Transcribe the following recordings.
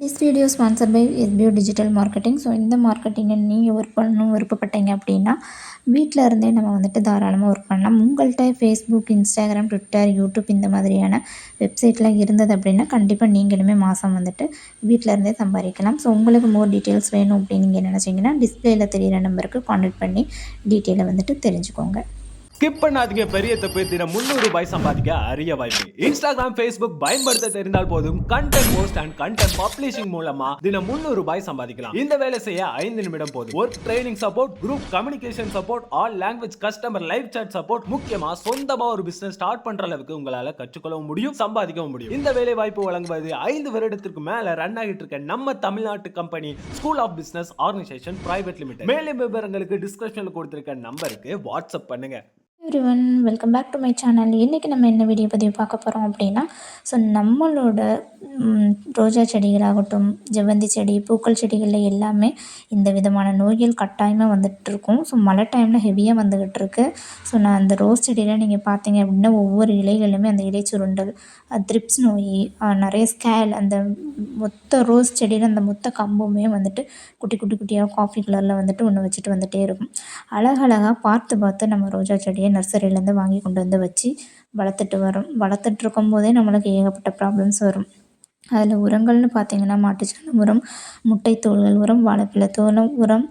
This video sponsor by SPO digital marketing. So இந்த மார்க்கெட்டிங்கை நீங்கள் ஒர்க் பண்ணணும் விருப்பப்பட்டீங்க அப்படின்னா வீட்டில் இருந்தே நம்ம வந்துட்டு தாராளமாக ஒர்க் பண்ணலாம். உங்கள்கிட்ட ஃபேஸ்புக், இன்ஸ்டாகிராம், ட்விட்டர், யூடியூப் இந்த மாதிரியான வெப்சைட்லாம் இருந்தது அப்படின்னா கண்டிப்பாக நீங்களுமே மாதம் வந்துட்டு வீட்டில் இருந்தே சம்பாதிக்கலாம். ஸோ உங்களுக்கு மோர் டீட்டெயில்ஸ் வேணும் அப்படின்னு நீங்கள் நினச்சிங்கன்னா டிஸ்பிளேயில் தெரியிற நம்பருக்கு கான்டாக்ட் பண்ணி டீட்டெயிலை வந்துட்டு தெரிஞ்சுக்கோங்க. ஸ்கிப் பண்ணாதீங்க. பெரிய தப்பு. தினம் ₹300 சம்பாதிக்க அரிய வாய்ப்பு. இன்ஸ்டாகிராம், ஃபேஸ்புக் பயன்படுத்த தெரிந்தால் போதும். Content post and content publishing மூலமா தினம் ₹300 சம்பாதிக்கலாம். இந்த வேலை செய்ய 5 நிமிடம் போதும். Work training support, group communication support, all language customer live chat support, முக்கியமா சொந்தமா ஒரு பிசினஸ் ஸ்டார்ட் பண்ற அளவுக்கு உங்களால கற்றுக்கொள்ளவும் முடியும், சம்பாதிக்கவும் முடியும். இந்த வேலை வாய்ப்பு வழங்குவது 5 வருடத்திற்கு மேல ரன் ஆகிட்டு இருக்க நம்ம தமிழ்நாட்டு company school of business organisation private limited. மேலும் விவரங்களுக்கு டிஸ்கிரிப்ஷன்ல கொடுத்திருக்க நம்பருக்கு வாட்ஸ்அப் பண்ணுங்க. Everyone, welcome back to my channel. இன்றைக்கி நம்ம என்ன வீடியோ பதிவு பார்க்க போகிறோம் அப்படின்னா, ஸோ நம்மளோட ரோஜா செடிகளாகட்டும், ஜெவந்தி செடி, பூக்கள் செடிகளில் எல்லாமே இந்த விதமான நோய்கள் கட்டாயமாக வந்துட்டுருக்கும். ஸோ மழை டைமில் ஹெவியாக வந்துக்கிட்டு இருக்கு. ஸோ நான் அந்த ரோஸ் செடியில் நீங்கள் பார்த்தீங்க அப்படின்னா ஒவ்வொரு இலைகளுமே அந்த இலை சுருண்டல், த்ரிப்ஸ் நோய், நிறைய ஸ்கேல், அந்த மொத்த ரோஸ் செடியில் அந்த மொத்த கம்புமே வந்துட்டு குட்டி குட்டி குட்டியாக காஃபி கலரில் வந்துட்டு ஒன்று வச்சுட்டு வந்துகிட்டே இருக்கும். அழகழகாக பார்த்து நம்ம ரோஜா செடியை நர்சரியிலேருந்து வாங்கி கொண்டு வந்து வச்சு வளர்த்துட்டு இருக்கும் போதே நம்மளுக்கு ஏகப்பட்ட ப்ராப்ளம்ஸ் வரும். அதில் உரங்கள்னு பார்த்திங்கன்னா மாட்டுச்சாணம் உரம், முட்டைத்தோல்கள் உரம், வாழைப்பழத்தோல் உரம்,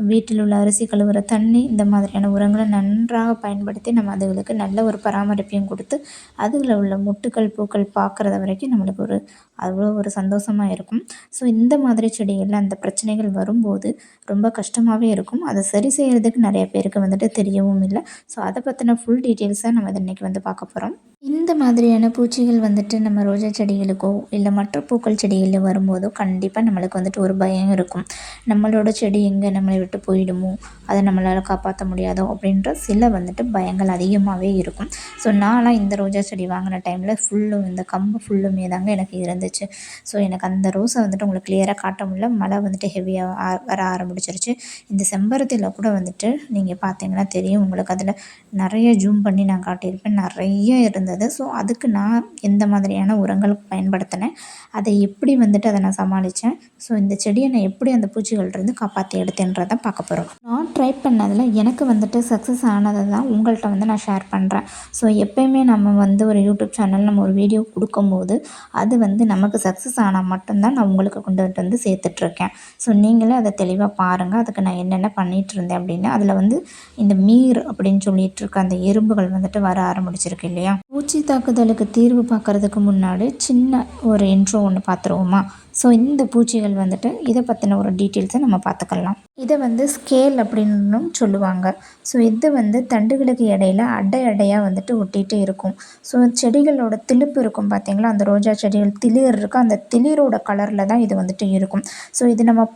வீட்டில் உள்ள அரிசி கழுவுற தண்ணி, இந்த மாதிரியான உரங்களை நன்றாக பயன்படுத்தி நம்ம அதுகளுக்கு நல்ல ஒரு பராமரிப்பையும் கொடுத்து அதில் உள்ள மொட்டுக்கள் பூக்கள் பார்க்குறத வரைக்கும் நம்மளுக்கு அவ்வளோ ஒரு சந்தோஷமாக இருக்கும். ஸோ இந்த மாதிரி செடிகளில் அந்த பிரச்சனைகள் வரும்போது ரொம்ப கஷ்டமாகவே இருக்கும். அதை சரி செய்கிறதுக்கு நிறைய பேருக்கு வந்துட்டு தெரியவும் இல்லை. ஸோ அதை பற்றின ஃபுல் டீட்டெயில்ஸாக நம்ம இன்றைக்கி வந்து பார்க்க போகிறோம். இந்த மாதிரியான பூச்சிகள் வந்துட்டு நம்ம ரோஜா செடிகளுக்கோ இல்லை மற்ற பூக்கள் செடிகளில் வரும்போதோ கண்டிப்பாக நம்மளுக்கு வந்துட்டு ஒரு பயம் இருக்கும். நம்மளோட செடி எங்கே நம்மளை விட்டு போயிடுமோ, அதை நம்மளால் காப்பாற்ற முடியாதோ அப்படின்ற சில வந்துட்டு பயங்கள் அதிகமாகவே இருக்கும். ஸோ நான்லாம் இந்த ரோஜா செடி வாங்கின டைமில் ஃபுல்லும் இந்த கம்பு ஃபுல்லுமே தாங்க எனக்கு இருந்துச்சு. ஸோ எனக்கு அந்த ரோஸை வந்துட்டு உங்களுக்கு கிளியராக காட்ட முடியல. மழை வந்துட்டு ஹெவியாக வர ஆரம்பிச்சிருச்சு. இந்த செம்பருத்தியில் கூட வந்துட்டு நீங்கள் பார்த்தீங்கன்னா தெரியும் உங்களுக்கு. அதில் நிறைய ஜூம் பண்ணி நான் காட்டியிருப்பேன், நிறைய இருந்தது. ஸோ அதுக்கு நான் எந்த மாதிரியான உரங்கள் பயன்படுத்தினேன், அதை எப்படி வந்துட்டு அதை நான் சமாளித்தேன், ஸோ இந்த செடியை நான் எப்படி அந்த பூச்சிகள்லேருந்து காப்பாற்றி எடுத்தேன்றதை பார்க்க போகிறோம். நான் ட்ரை பண்ணதில் எனக்கு வந்துட்டு சக்ஸஸ் ஆனதை தான் உங்கள்கிட்ட வந்து நான் ஷேர் பண்ணுறேன். ஸோ எப்போயுமே நம்ம வந்து ஒரு யூடியூப் சேனல் நம்ம ஒரு வீடியோ கொடுக்கும்போது அது வந்து நமக்கு சக்ஸஸ் ஆனால் மட்டும்தான் நான் உங்களுக்கு கொண்டு வந்து சேர்த்துட்ருக்கேன். ஸோ நீங்களே அதை தெளிவாக பாருங்கள். அதுக்கு நான் என்னென்ன பண்ணிகிட்டு இருந்தேன் அப்படின்னா, அதில் வந்து இந்த மீர் அப்படின்னு சொல்லிட்டு இருக்க அந்த எறும்புகள் வந்துட்டு வர ஆரம்பிச்சிருக்கு இல்லையா. பூச்சி தாக்குதலுக்கு தீர்வு பார்க்குறதுக்கு முன்னாடி சின்ன ஒரு இன்ட்ரோ ஒன்று பார்த்துருவோமா. ஸோ இந்த பூச்சிகள் வந்துட்டு இதை பற்றின ஒரு டீட்டெயில்ஸை நம்ம பார்த்துக்கலாம். இதை வந்து ஸ்கேல் அப்படின்னு சொல்லுவாங்க. ஸோ இது வந்து தண்டுகளுக்கு இடையில அடையாக வந்துட்டு ஒட்டிகிட்டே இருக்கும். ஸோ செடிகளோட திளிப்பு இருக்கும் பார்த்தீங்களா, அந்த ரோஜா செடிகள் திளிர் இருக்கும், அந்த திளிரோட கலரில் தான் இது வந்துட்டு இருக்கும். ஸோ இது நம்ம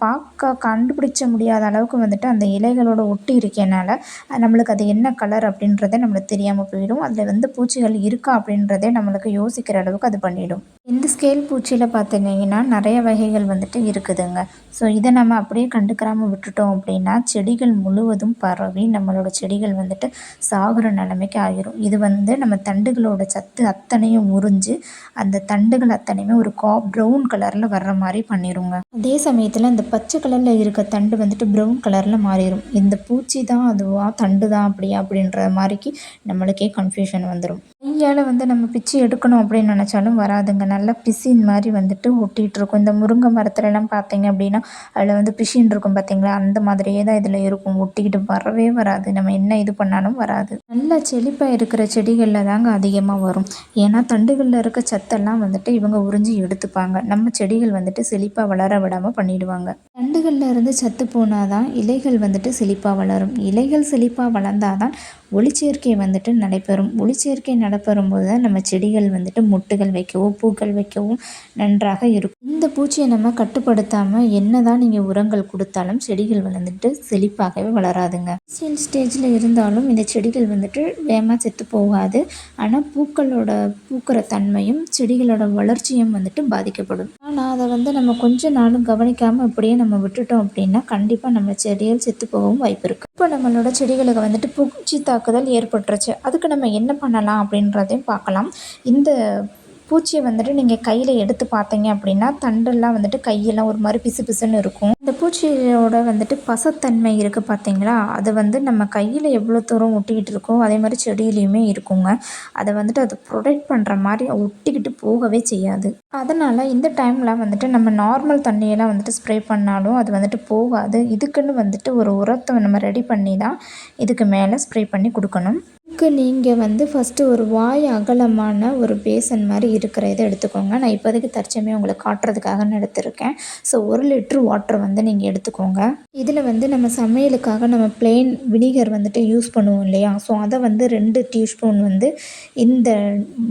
கண்டுபிடிச்ச முடியாத அளவுக்கு வந்துட்டு அந்த இலைகளோட ஒட்டி இருக்கனால நம்மளுக்கு அது என்ன கலர் அப்படின்றத நம்மளுக்கு தெரியாமல் போயிடும். அதில் வந்து பூச்சிகள் இருக்கா அப்படின்றதே நம்மளுக்கு யோசிக்கிற அளவுக்கு அது பண்ணிடும். இந்த ஸ்கேல் பூச்சியில் பார்த்தீங்கன்னா நிறைய வகைகள் வந்துட்டு இருக்குதுங்க. ஸோ இதை நம்ம அப்படியே கண்டுக்கிறாமல் விட்டுட்டோம் அப்படின்னா செடிகள் முழுவதும் பரவி நம்மளோட செடிகள் வந்துட்டு சாகுற நிலைமைக்கு ஆகிரும். இது வந்து நம்ம தண்டுகளோட சத்து அத்தனையும் உறிஞ்சு அந்த தண்டுகள் அத்தனையுமே ஒரு ப்ரௌன் கலரில் வர்ற மாதிரி பண்ணிடுங்க. அதே சமயத்தில் இந்த பச்சை கலரில் இருக்க தண்டு வந்துட்டு ப்ரௌன் கலரில் மாறிடும். இந்த பூச்சி தான் அதுவா தண்டு தான் அப்படின்ற மாதிரிக்கு நம்மளுக்கே கன்ஃபியூஷன் வந்துடும். கையால் வந்து நம்ம பிச்சு எடுக்கணும் அப்படின்னு நினச்சாலும் வராதுங்க. நல்லா பிசின் மாதிரி வந்துட்டு ஒட்டிகிட்டு இருக்கும். இந்த முருங்கை மரத்துலலாம் பார்த்தீங்க அப்படின்னா அதில் வந்து பிசின் இருக்கும் பார்த்தீங்களா, அந்த மாதிரியே தான் இதில் இருக்கும். ஒட்டிக்கிட்டு வரவே வராது. நம்ம என்ன இது பண்ணாலும் வராது. நல்லா செழிப்பாக இருக்கிற செடிகளில் தாங்க அதிகமாக வரும். ஏன்னா தண்டுகளில் இருக்க சத்தெல்லாம் வந்துட்டு இவங்க உறிஞ்சி எடுத்துப்பாங்க. நம்ம செடிகள் வந்துட்டு செழிப்பாக வளர விடாமல் பண்ணிடுவாங்க. தண்டுகளில் இருந்து சத்து போனால் தான் இலைகள் வந்துட்டு செழிப்பாக வளரும். இலைகள் செழிப்பாக வளர்ந்தால் தான் ஒளிச்சேர்க்கை வந்துட்டு நடைபெறும். ஒளிச்சேர்க்கை நடைபெறும்போது தான் நம்ம செடிகள் வந்துட்டு மொட்டுகள் வைக்கவும் பூக்கள் வைக்கவும் நன்றாக இருக்கும். இந்த பூச்சியை நம்ம கட்டுப்படுத்தாமல் என்ன தான் நீங்கள் உரங்கள் கொடுத்தாலும் செடிகள் வந்துட்டு செழிப்பாகவே வளராதுங்க. இனிஷியல் ஸ்டேஜில் இருந்தாலும் இந்த செடிகள் வந்துட்டு வேகமாக செத்து போகாது. ஆனால் பூக்கிற தன்மையும் செடிகளோட வளர்ச்சியும் வந்துட்டு பாதிக்கப்படும். ஆனால் அதை வந்து நம்ம கொஞ்ச நாளும் கவனிக்காமல் இப்படியே நம்ம விட்டுட்டோம் அப்படின்னா கண்டிப்பாக நம்ம செடிகள் செத்து போகவும் வாய்ப்பு இருக்குது. இப்போ நம்மளோட செடிகளுக்கு வந்துட்டு பூச்சி தாக்குதல் ஏற்பட்டுருச்சு. அதுக்கு நம்ம என்ன பண்ணலாம் அப்படின்றதையும் பார்க்கலாம். இந்த பூச்சியை வந்துட்டு நீங்கள் கையில் எடுத்து பார்த்தீங்க அப்படின்னா தண்டெல்லாம் வந்துட்டு கையெல்லாம் ஒரு மாதிரி பிசு பிசுன்னு இருக்கும். இந்த பூச்சியோட வந்துட்டு பசத்தன்மை இருக்குது பார்த்தீங்களா, அது வந்து நம்ம கையில் எவ்வளோ தூரம் ஒட்டிக்கிட்டு இருக்கோ அதே மாதிரி செடியிலையுமே இருக்குங்க. அதை வந்துட்டு அது ப்ரொடெக்ட் பண்ணுற மாதிரி ஒட்டிக்கிட்டு போகவே செய்யாது. அதனால் இந்த டைமில் வந்துட்டு நம்ம நார்மல் தண்ணியெல்லாம் வந்துட்டு ஸ்ப்ரே பண்ணாலும் அது வந்துட்டு போகாது. இதுக்குன்னு வந்துட்டு ஒரு உரத்தை நம்ம ரெடி பண்ணி தான் இதுக்கு மேலே ஸ்ப்ரே பண்ணி கொடுக்கணும். இதுக்கு நீங்கள் வந்து ஃபஸ்ட்டு ஒரு வாய் அகலமான ஒரு பேசன் மாதிரி இருக்கிற இதை எடுத்துக்கோங்க. நான் இப்போதைக்கு தற்சமயம் உங்களுக்கு காட்டுறதுக்காக எடுத்திருக்கேன். ஸோ 1 லிட்ரு வாட்டர் வந்து நீங்கள் எடுத்துக்கோங்க. இதில் வந்து நம்ம சமையலுக்காக நம்ம பிளெயின் வினிகர் வந்துட்டு யூஸ் பண்ணுவோம் இல்லையா, ஸோ அதை வந்து 2 டீஸ்பூன் வந்து இந்த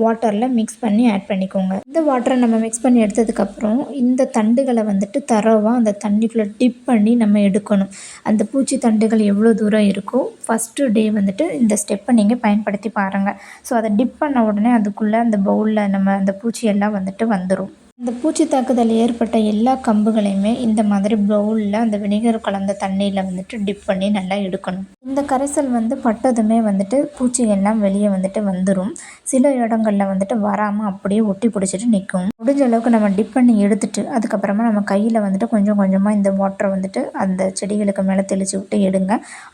வாட்டரில் மிக்ஸ் பண்ணி ஆட் பண்ணிக்கோங்க. இந்த வாட்டரை நம்ம மிக்ஸ் பண்ணி எடுத்ததுக்கப்புறம் இந்த தண்டுகளை வந்துட்டு தரவாக அந்த தண்ணிக்குள்ளே டிப் பண்ணி நம்ம எடுக்கணும். அந்த பூச்சி தண்டுகள் எவ்வளோ தூரம் இருக்கோ ஃபஸ்ட்டு டே வந்துட்டு இந்த ஸ்டெப்பை நீங்கள் பயன்படுத்தி பாருங்கள். ஸோ அதை டிப் பண்ண உடனே அதுக்குள்ளே அந்த பவுலில் நம்ம அந்த பூச்சியெல்லாம் வந்துட்டு வந்துடும். இந்த பூச்சி தாக்குதல் ஏற்பட்ட எல்லா கம்புகளையுமே இந்த மாதிரி பவுலில் அந்த வினிகர் கலந்த தண்ணியில் வந்துட்டு டிப் பண்ணி நல்லா எடுக்கணும். இந்த கரைசல் வந்து பட்டதுமே வந்துட்டு பூச்சிகள்லாம் வெளியே வந்துட்டு வந்துடும். சில இடங்களில் வந்துட்டு வராமல் அப்படியே ஒட்டி பிடிச்சிட்டு நிற்கும். முடிஞ்ச அளவுக்கு நம்ம டிப் பண்ணி எடுத்துட்டு அதுக்கப்புறமா நம்ம கையில் வந்துட்டு கொஞ்சம் கொஞ்சமாக இந்த வாட்டரை வந்துட்டு அந்த செடிகளுக்கு மேலே தெளித்து விட்டு எடுங்க.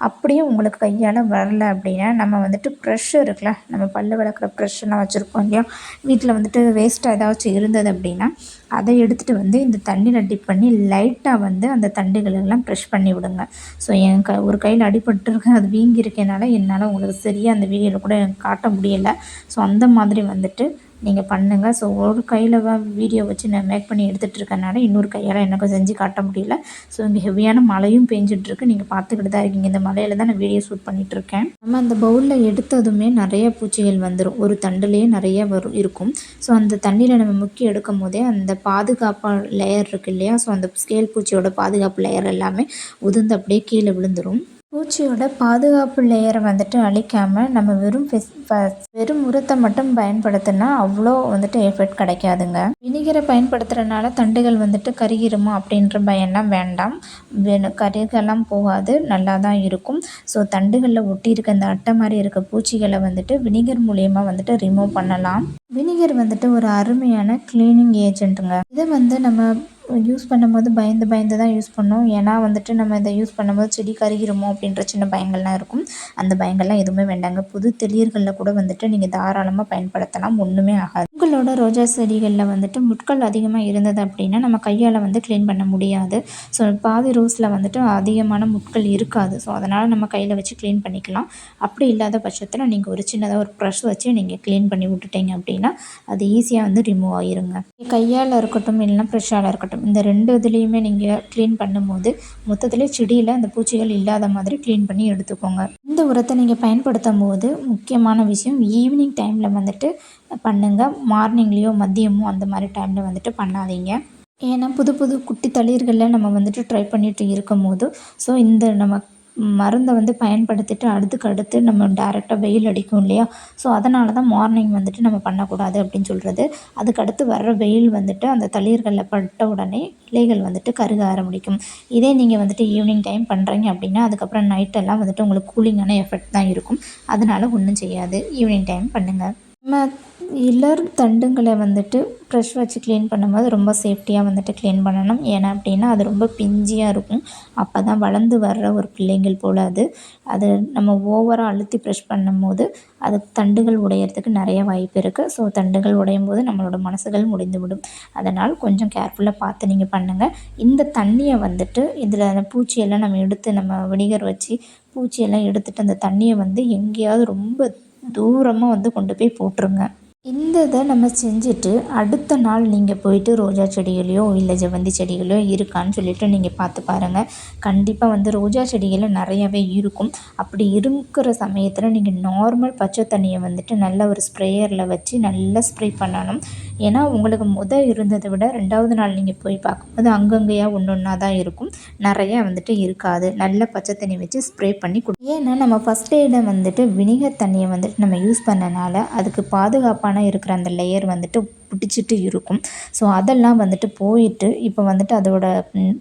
அப்படியே உங்களுக்கு கையால் வரல அப்படின்னா நம்ம வந்துட்டு ப்ரெஷ் இருக்குல்ல, நம்ம பல்லு விளக்குற ப்ரெஷ்ஷெல்லாம் வச்சுருப்போம் இல்லையா, வீட்டில் வந்துட்டு வேஸ்ட்டாக ஏதாச்சும் இருந்தது அப்படின்னா அதை எடுத்துகிட்டு வந்து இந்த தண்ணியில் டிப் பண்ணி லைட்டாக வந்து அந்த தண்டுகளெல்லாம் ப்ரெஷ் பண்ணி விடுங்க. ஸோ என் ஒரு கையில் அடிபட்டுருக்கு, அது வீங்கியிருக்கனால என்னால் உங்களுக்கு சரியாக அந்த வீடியோவில் கூட எனக்கு காட்ட முடியலை. ஸோ அந்த மாதிரி வந்துட்டு நீங்கள் பண்ணுங்கள். ஸோ ஒரு கையில் வீடியோ வச்சு நான் மேக் பண்ணி எடுத்துகிட்ருக்கனால இன்னொரு கையால் எனக்கு செஞ்சு காட்ட முடியல. ஸோ இங்கே ஹெவியான மழையும் பெஞ்சிட்ருக்கு, நீங்கள் பார்த்துக்கிட்டு தான் இருக்கீங்க. இந்த மழையில் தான் நான் வீடியோ ஷூட் பண்ணிகிட்ருக்கேன். நம்ம அந்த பவுலில் எடுத்ததுமே நிறைய பூச்சிகள் வந்துடும். ஒரு தண்டுலேயே நிறைய இருக்கும். ஸோ அந்த தண்ணியில் நம்ம முக்கி எடுக்கும் போதே அந்த பாதுகாப்பு லேயர் இருக்குது இல்லையா, ஸோ அந்த ஸ்கேல் பூச்சியோட பாதுகாப்பு லேயர் எல்லாமே உதிர்ந்து அப்படியே கீழே விழுந்துடும். பூச்சியோட பாதுகாப்பு லேயரை வந்துட்டு அழிக்காமல் நம்ம வெறும் உரத்தை மட்டும் பயன்படுத்தினா அவ்வளோ வந்துட்டு எஃபெக்ட் கிடைக்காதுங்க. வினிகரை பயன்படுத்துகிறனால தண்டுகள் வந்துட்டு கருகிருமா அப்படின்ற பயம்லாம் வேண்டாம். கருகெல்லாம் போகாது, நல்லா தான் இருக்கும். ஸோ தண்டுகளில் ஒட்டி இருக்க அந்த அட்டை மாதிரி இருக்க பூச்சிகளை வந்துட்டு வினிகர் மூலியமாக வந்துட்டு ரிமூவ் பண்ணலாம். வினிகர் வந்துட்டு ஒரு அருமையான கிளீனிங் ஏஜென்ட்டுங்க. இதை வந்து நம்ம யூஸ் பண்ணும்போது பயந்து தான் யூஸ் பண்ணோம். ஏன்னா வந்துட்டு நம்ம இதை யூஸ் பண்ணும்போது செடி கருகிருமோ அப்படின்ற சின்ன பயங்கள்லாம் இருக்கும். அந்த பயங்கள்லாம் எதுவுமே வேண்டாங்க. புது தெளியர்களில் கூட வந்துட்டு நீங்கள் தாராளமாக பயன்படுத்தலாம், ஒன்றுமே ஆகாது. உங்களோட ரோஜா செடிகளில் வந்துட்டு முட்கள் அதிகமாக இருந்தது அப்படின்னா நம்ம கையால் வந்து க்ளீன் பண்ண முடியாது. ஸோ பாதி ரோஸில் வந்துட்டு அதிகமான முட்கள் இருக்காது. ஸோ அதனால் நம்ம கையில் வச்சு க்ளீன் பண்ணிக்கலாம். அப்படி இல்லாத பட்சத்தில் நீங்கள் ஒரு சின்னதாக ஒரு ப்ரஷ் வச்சு நீங்கள் க்ளீன் பண்ணி விட்டுட்டீங்க அப்படின்னா அது ஈஸியாக வந்து ரிமூவ் ஆகிருங்க. கையால் இருக்கட்டும் இல்லைன்னா ப்ரெஷ்ஷால் இருக்கட்டும், இந்த 2 இதுலேயுமே நீங்கள் க்ளீன் பண்ணும்போது மொத்தத்திலே செடியில் அந்த பூச்சிகள் இல்லாத மாதிரி க்ளீன் பண்ணி எடுத்துக்கோங்க. இந்த உரத்தை நீங்கள் பயன்படுத்தும் போது முக்கியமான விஷயம் ஈவினிங் டைமில் வந்துட்டு பண்ணுங்கள். மார்னிங்லேயோ மதியமோ அந்த மாதிரி டைமில் வந்துட்டு பண்ணாதீங்க. ஏன்னா புது புது குட்டி தளிர்களில் நம்ம வந்துட்டு ட்ரை பண்ணிட்டு இருக்கும் போது ஸோ இந்த நம்ம மருந்தை வந்து பயன்படுத்திட்டு அடுத்து நம்ம டேரெக்டாக வெயில் அடிக்கும் இல்லையா, ஸோ அதனால தான் மார்னிங் வந்துட்டு நம்ம பண்ணக்கூடாது அப்படின்னு சொல்கிறது. அதுக்கடுத்து வர்ற வெயில் வந்துட்டு அந்த தளிர்களில் பட்ட உடனே இலைகள் வந்துட்டு கருக ஆரம்பிக்கும். இதே நீங்கள் வந்துட்டு ஈவினிங் டைம் பண்ணுறீங்க அப்படின்னா அதுக்கப்புறம் நைட்டெல்லாம் வந்துட்டு உங்களுக்கு கூலிங்கான எஃபெக்ட் தான் இருக்கும். அதனால ஒன்றும் செய்யாது, ஈவினிங் டைம் பண்ணுங்கள். நம்ம இலர் தண்டுங்களை வந்துட்டு ப்ரெஷ் வச்சு க்ளீன் பண்ணும்போது ரொம்ப சேஃப்டியாக வந்துட்டு க்ளீன் பண்ணணும். ஏன்னா அப்படின்னா அது ரொம்ப பிஞ்சியாக இருக்கும். அப்போ தான் வளர்ந்து வர்ற ஒரு பிள்ளைங்கள் போல் அது நம்ம ஓவராக அழுத்தி ப்ரெஷ் பண்ணும்போது அது தண்டுகள் உடையிறதுக்கு நிறைய வாய்ப்பு இருக்குது. ஸோ தண்டுகள் உடையும் போது நம்மளோட மனசுகள் முடிந்து விடும். அதனால் கொஞ்சம் கேர்ஃபுல்லாக பார்த்து நீங்கள் பண்ணுங்கள். இந்த தண்ணியை வந்துட்டு இதில் அந்த பூச்சியெல்லாம் நம்ம எடுத்து நம்ம வினிகர் வச்சு பூச்சியெல்லாம் எடுத்துகிட்டு அந்த தண்ணியை வந்து எங்கேயாவது ரொம்ப தூரமாக வந்து கொண்டு போய் போட்டுருங்க. இந்த இதை நம்ம செஞ்சுட்டு அடுத்த நாள் நீங்கள் போயிட்டு ரோஜா செடிகளையோ இல்லை ஜெவந்தி செடிகளையோ இருக்கான்னு சொல்லிவிட்டு நீங்கள் பார்த்து பாருங்கள். கண்டிப்பாக வந்து ரோஜா செடிகளில் நிறையாவே இருக்கும். அப்படி இருக்கிற சமயத்தில் நீங்கள் நார்மல் பச்சை தண்ணியை வந்துட்டு நல்ல ஒரு ஸ்ப்ரேயரில் வச்சு நல்லா ஸ்ப்ரே பண்ணணும். ஏன்னா உங்களுக்கு இருந்ததை விட 2வது நாள் நீங்கள் போய் பார்க்கும்போது அங்கங்கேயா ஒன்றா தான் இருக்கும், நிறையா வந்துட்டு இருக்காது. நல்ல பச்சை தண்ணி வச்சு ஸ்ப்ரே பண்ணி ஏன்னா நம்ம ஃபஸ்ட் எய்டை வந்துட்டு வினிகர் தண்ணியை வந்துட்டு நம்ம யூஸ் பண்ணனால அதுக்கு பாதுகாப்பான இருக்கிற அந்த லேயர் வந்துட்டு பிடிச்சிட்டு இருக்கும். ஸோ அதெல்லாம் வந்துட்டு போயிட்டு இப்போ வந்துட்டு அதோட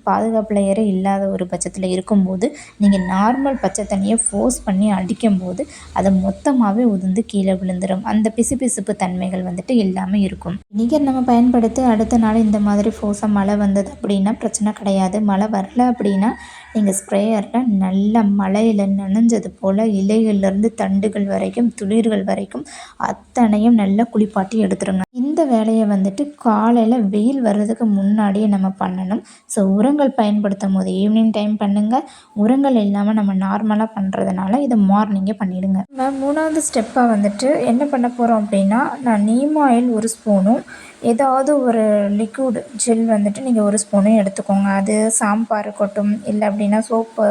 பாதுகாப்பு லேயரே இல்லாத ஒரு பட்சத்தில் இருக்கும்போது நீங்கள் நார்மல் பச்சை தண்ணியை ஃபோர்ஸ் பண்ணி அடிக்கும்போது அது மொத்தமாகவே உதிர்ந்து கீழே விழுந்துடும். அந்த பிசுபிசுப்பு தன்மைகள் வந்துட்டு இல்லாமல் இருக்கும். வினிகர் நம்ம பயன்படுத்தி அடுத்த நாள் இந்த மாதிரி ஃபோர்ஸாக மழை வந்தது அப்படின்னா பிரச்சனை கிடையாது. மழை வரல அப்படின்னா நீங்கள் ஸ்ப்ரேயரில் நல்ல மழையில் நனைஞ்சது போல் இலைகள்லேருந்து தண்டுகள் வரைக்கும் துளிர்கள் வரைக்கும் அத்தனையும் நல்லா குளிப்பாட்டி எடுத்துருங்க. இந்த வேலையை வந்துட்டு காலையில் வெயில் வர்றதுக்கு முன்னாடியே நம்ம பண்ணணும். ஸோ உரங்கள் பயன்படுத்தும் போது ஈவினிங் டைம் பண்ணுங்கள். உரங்கள் இல்லாமல் நம்ம நார்மலாக பண்ணுறதுனால இதை மார்னிங்கே பண்ணிவிடுங்க. நம்ம 3வது ஸ்டெப்பாக வந்துட்டு என்ன பண்ண போகிறோம் அப்படின்னா, நான் நீம் ஆயில் 1 ஸ்பூனும் ஏதாவது ஒரு லிக்விட் ஜெல் வந்துட்டு நீங்கள் 1 ஸ்பூனும் எடுத்துக்கோங்க. அது ஷாம்பா இருக்கட்டும், இல்லை அப்படின்னா சோப்பு,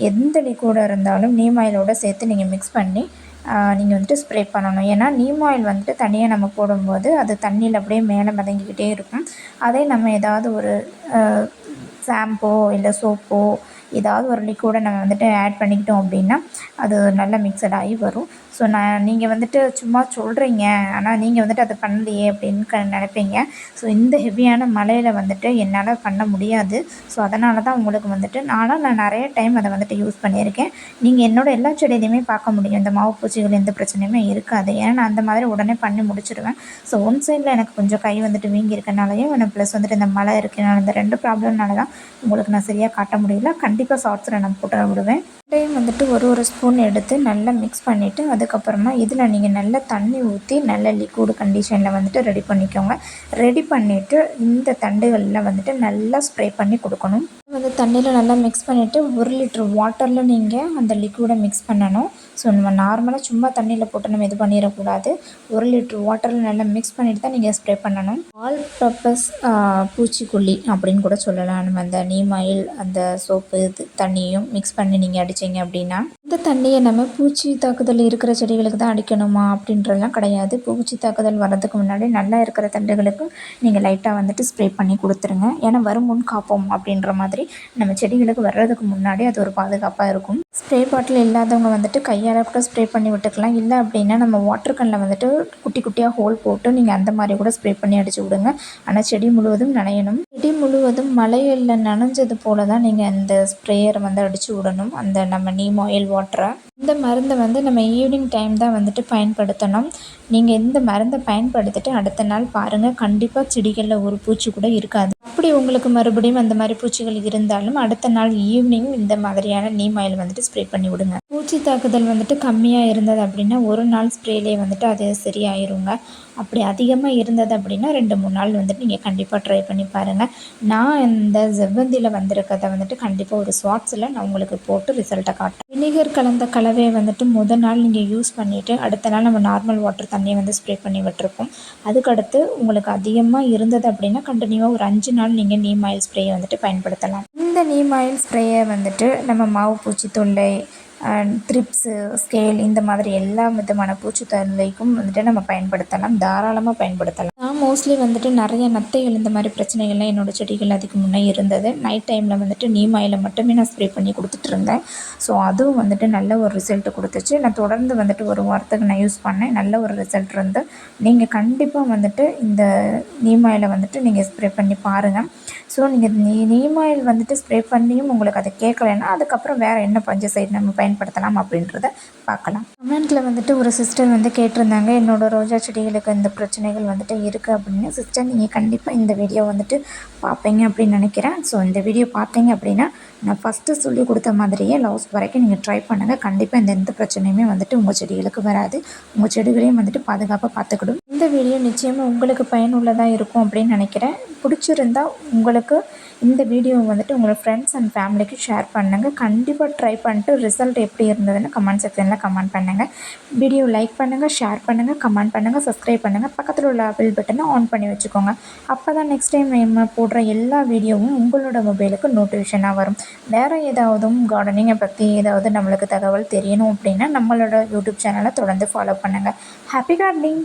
எந்த லிக்விடாக இருந்தாலும் நீம் ஆயிலோடு சேர்த்து நீங்கள் மிக்ஸ் பண்ணி நீங்கள் வந்துட்டு ஸ்ப்ரே பண்ணணும். ஏன்னா நீம் ஆயில் வந்துட்டு தனியாக நம்ம போடும்போது அது தண்ணியில் அப்படியே மேலே மிதங்கிக்கிட்டே இருக்கும். அதே நம்ம ஏதாவது ஒரு ஷாம்போ இல்லை சோப்போ ஏதாவது ஒரு லிக்விடை நம்ம வந்துட்டு ஆட் பண்ணிக்கிட்டோம் அப்படின்னா அது நல்லா மிக்சட் ஆகி வரும். ஸோ நீங்கள் வந்துட்டு சும்மா சொல்கிறீங்க, ஆனால் நீங்கள் வந்துட்டு அதை பண்ணலையே அப்படின்னு நினைப்பீங்க. ஸோ இந்த ஹெவியான மழையில் வந்துட்டு என்னால் பண்ண முடியாது. ஸோ அதனால தான் உங்களுக்கு வந்துட்டு நான் நிறைய டைம் அதை வந்துட்டு யூஸ் பண்ணியிருக்கேன். நீங்கள் என்னோடய எல்லா செடியிலையுமே பார்க்க முடியும், இந்த மாவு பூச்சிகள் எந்த பிரச்சனையுமே இருக்காது. ஏன்னா நான் அந்த மாதிரி உடனே பண்ணி முடிச்சிடுவேன். ஸோ ஒன் சைடில் எனக்கு கொஞ்சம் கை வந்துட்டு வீங்கி இருக்கனாலையும் எனக்கு ப்ளஸ் வந்துட்டு இந்த மழை இருக்குனால இந்த 2 ப்ராப்ளம்னால தான் உங்களுக்கு நான் சரியாக காட்ட முடியல. கண்டிப்பாக ஷார்ட்ஸில் நான் போட்டு விடுவேன். டைம் வந்துட்டு ஒரு ஸ்பூன் எடுத்து நல்லா மிக்ஸ் பண்ணிவிட்டு அதுக்கப்புறமா இதில் நீங்கள் நல்லா தண்ணி ஊற்றி நல்ல லிக்விட் கண்டிஷனில் வந்துட்டு ரெடி பண்ணிக்கோங்க. ரெடி பண்ணிவிட்டு இந்த தண்டுகளில் வந்துட்டு நல்லா ஸ்ப்ரே பண்ணி கொடுக்கணும். வந்து தண்ணியில் நல்லா மிக்ஸ் பண்ணிவிட்டு 1 லிட்டர் வாட்டரில் நீங்கள் அந்த லிக்விடை மிக்ஸ் பண்ணணும். ஸோ நம்ம நார்மலாக சும்மா தண்ணியில் போட்டு நம்ம இது பண்ணிடக்கூடாது. 1 லிட்டர் வாட்டரில் நல்லா மிக்ஸ் பண்ணிவிட்டு தான் நீங்கள் ஸ்ப்ரே பண்ணணும். ஆல் பர்பஸ் பூச்சிக்கொல்லி அப்படின்னு கூட சொல்லலாம். நம்ம அந்த நீம் ஆயில் அந்த சோப்பு தண்ணியும் மிக்ஸ் பண்ணி நீங்கள் அடிச்சிங்க அப்படின்னா, இந்த தண்ணியை நம்ம பூச்சி தாக்குதல் இருக்கிற செடிகளுக்கு தான் அடிக்கணுமா அப்படின்றதுலாம் கிடையாது. பூச்சி தாக்குதல் வர்றதுக்கு முன்னாடி நல்லா இருக்கிற தண்டுகளுக்கு நீங்கள் லைட்டாக வந்துட்டு ஸ்ப்ரே பண்ணி கொடுத்துருங்க. ஏன்னா வருமுன் காப்போம் அப்படின்ற மாதிரி நம்ம செடிகளுக்கு வர்றதுக்கு முன்னாடி அது ஒரு பாதுகாப்பாக இருக்கும். ஸ்ப்ரே பாட்டில் இல்லாதவங்க வந்துட்டு கையால் கூட ஸ்ப்ரே பண்ணி விட்டுக்கலாம். இல்லை அப்படின்னா நம்ம வாட்டர் கன்னில் வந்துட்டு குட்டி குட்டியாக ஹோல் போட்டு நீங்கள் அந்த மாதிரி கூட ஸ்ப்ரே பண்ணி அடிச்சு விடுங்க. ஆனால் செடி முழுவதும் நனையணும். செடி முழுவதும் மழையில் நனைஞ்சது போல தான் நீங்கள் அந்த ஸ்ப்ரேயரை வந்து அடித்து விடணும், அந்த நம்ம நீம் ஆயில் வாட்டரை. இந்த மருந்தை வந்து நம்ம ஈவினிங் டைம் தான் வந்துட்டு பயன்படுத்தணும். நீங்கள் இந்த மருந்தை பயன்படுத்திட்டு அடுத்த நாள் பாருங்கள், கண்டிப்பாக செடிகளில் ஒரு பூச்சி கூட இருக்காது. அப்படி உங்களுக்கு மறுபடியும் அந்த மாதிரி பூச்சிகள் இருந்தாலும் அடுத்த நாள் ஈவினிங் இந்த மாதிரியான நீம் ஆயில் வந்துட்டு ஸ்ப்ரே பண்ணி விடுங்க. பூச்சி தாக்குதல் வந்துட்டு கம்மியாக இருந்தது அப்படின்னா 1 நாள் ஸ்ப்ரேலே வந்துட்டு அது சரியாயிருங்க. அப்படி அதிகமாக இருந்தது அப்படின்னா 2-3 நாள் வந்துட்டு நீங்கள் கண்டிப்பாக ட்ரை பண்ணி பாருங்கள். நான் இந்த செவ்வந்தியில் வந்திருக்கிறத வந்துட்டு கண்டிப்பாக ஒரு ஷார்ட்ஸில் நான் உங்களுக்கு போட்டு ரிசல்ட்டை காட்டுறேன். வினிகர் கலந்த கலவையை வந்துட்டு முதல் நாள் நீங்கள் யூஸ் பண்ணிவிட்டு அடுத்த நாள் நம்ம நார்மல் வாட்டர் தண்ணியை வந்து ஸ்ப்ரே பண்ணி விட்டுருப்போம். அதுக்கடுத்து உங்களுக்கு அதிகமாக இருந்தது அப்படின்னா கண்டினியூவாக ஒரு 5 நாள் நீங்கள் நீம் ஆயில் ஸ்ப்ரேயை வந்துட்டு பயன்படுத்தலாம். இந்த நீம் ஆயில் ஸ்ப்ரேயை வந்துட்டு நம்ம மாவு பூச்சி தொல்லை, த்ரிப்ஸு, ஸ்கேல் இந்த மாதிரி எல்லா விதமான பூச்சி தொல்லைக்கும் வந்துட்டு நம்ம பயன்படுத்தலாம், தாராளமாக பயன்படுத்தலாம். நான் மோஸ்ட்லி வந்துட்டு நிறைய நத்தைகள் இந்த மாதிரி பிரச்சனைகள்லாம் என்னோடய செடிகள் அதுக்கு முன்னே இருந்தது. நைட் டைமில் வந்துட்டு நீம் ஆயிலை மட்டுமே நான் ஸ்ப்ரே பண்ணி கொடுத்துட்டு இருந்தேன். ஸோ அதுவும் வந்துட்டு நல்ல ஒரு ரிசல்ட் கொடுத்துச்சு. நான் தொடர்ந்து வந்துட்டு 1 வாரத்துக்கு நான் யூஸ் பண்ணேன். நல்ல ஒரு ரிசல்ட் இருந்து நீங்கள் கண்டிப்பாக வந்துட்டு இந்த நீம் ஆயிலை வந்துட்டு நீங்கள் ஸ்ப்ரே பண்ணி பாருங்கள். ஸோ நீங்கள் நீம் ஆயில் வந்துட்டு ஸ்ப்ரே பண்ணியும் உங்களுக்கு அதை கேட்கலைன்னா அதுக்கப்புறம் வேறு என்ன பஞ்சசைட் நம்ம பயன்படுத்தலாம் அப்படின்றத பார்க்கலாம். கமெண்ட்டில் வந்துட்டு ஒரு சிஸ்டர் வந்து கேட்டிருந்தாங்க, என்னோடய ரோஜா செடிகளுக்கு இந்த பிரச்சனைகள் வந்துட்டு இருக்குது அப்படின்னு. சிஸ்டர் நீங்கள் கண்டிப்பாக இந்த வீடியோ வந்துட்டு பார்ப்பீங்க அப்படின்னு நினைக்கிறேன். ஸோ இந்த வீடியோ பார்த்தீங்க அப்படின்னா நான் ஃபஸ்ட்டு சொல்லி கொடுத்த மாதிரியே லாஸ்ட் வரைக்கும் நீங்கள் ட்ரை பண்ணுங்கள். கண்டிப்பாக எந்த பிரச்சனையுமே வந்துட்டு உங்கள் செடிகளுக்கு வராது. உங்கள் செடிகளையும் வந்துட்டு பாதுகாப்பாக பார்த்துக்கிடும். இந்த வீடியோ நிச்சயமாக உங்களுக்கு பயனுள்ளதாக இருக்கும் அப்படின்னு நினைக்கிறேன். பிடிச்சிருந்தா உங்களுக்கு இந்த வீடியோ வந்துட்டு உங்களோட ஃப்ரெண்ட்ஸ் அண்ட் ஃபேமிலிக்கு ஷேர் பண்ணுங்கள். கண்டிப்பாக ட்ரை பண்ணிட்டு ரிசல்ட் எப்படி இருந்ததுன்னு கமெண்ட் செக்ஷனில் கமெண்ட் பண்ணுங்கள். வீடியோ லைக் பண்ணுங்கள், ஷேர் பண்ணுங்கள், கமெண்ட் பண்ணுங்கள், சப்ஸ்கிரைப் பண்ணுங்கள். பக்கத்தில் உள்ள பெல் பட்டனை ஆன் பண்ணி வச்சுக்கோங்க. அப்போ தான் நெக்ஸ்ட் டைம் நம்ம போடுற எல்லா வீடியோவும் உங்களோட மொபைலுக்கு நோட்டிஃபிகேஷனாக வரும். வேறு ஏதாவதும் கார்டனிங்கை பற்றி ஏதாவது நம்மளுக்கு தகவல் தெரியணும் அப்படின்னா நம்மளோட யூடியூப் சேனலை தொடர்ந்து ஃபாலோ பண்ணுங்கள். Happy gardening.